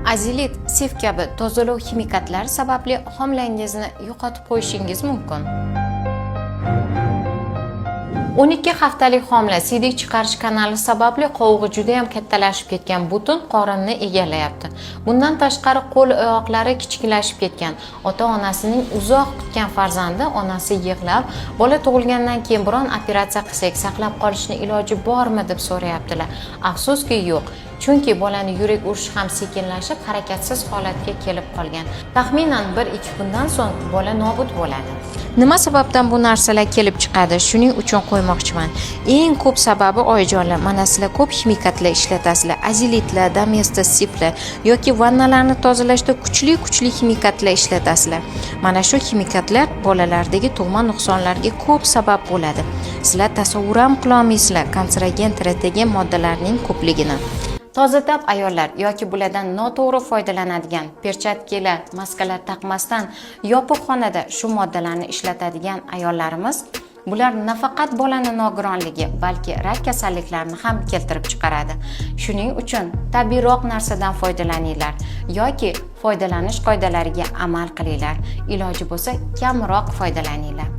Azilit, sif kabi tozalov ximikatlari sababli homilangizni yo'qotib qo'yishingiz mumkin. 12 haftalik homila siydik chiqarish kanali sababli qovug'i juda ham kattalashib ketgan, butun qorinni egallayapti. Bundan tashqari qo'l oyoqlari kichiklashib ketgan. Ota-onasining uzoq kutgan farzandi onasi yig'lab, bola tug'ilgandan keyin biron operatsiya qilsak saqlab qolishni iloji bormi deb so'rayaptilar. Afsuski yo'q. Chunki bolani yurak urishi ham sekinlashib, harakatsiz holatga kelib qolgan. Taxminan 1-2 kundan so'ng bola nobud bo'ladi. Nima sababdan bu narsalar kelib chiqadi? Shuning uchun qo'ymoqchiman. Eng ko'p sababi oyijonlar, mana sizlar ko'p ximikatlar ishlatasizlar, azilitlar, domestos siflar yoki vannalarni tozalashda kuchli ximikatlar ishlatasizlar. Mana shu ximikatlar bolalardagi tug'ma nuqsonlarga ko'p sabab bo'ladi. Sizlar tasavvur ham qila olmaysizlar kanserogen, teratogen moddalarning ko'pligini. Toza-tab ayollar yoki bulardan noto'g'ri foydalanadigan, perchatkalar, maskalar taqmasdan yopiq xonada shu moddalarni ishlatadigan ayollarimiz, bular nafaqat bolani nogironligi, balki rak kasalliklarini ham keltirib chiqaradi. Shuning uchun tabiiyroq narsadan foydalaninglar yoki foydalanish qoidalariga amal qilinglar. Iloji bo'lsa kamroq foydalaninglar.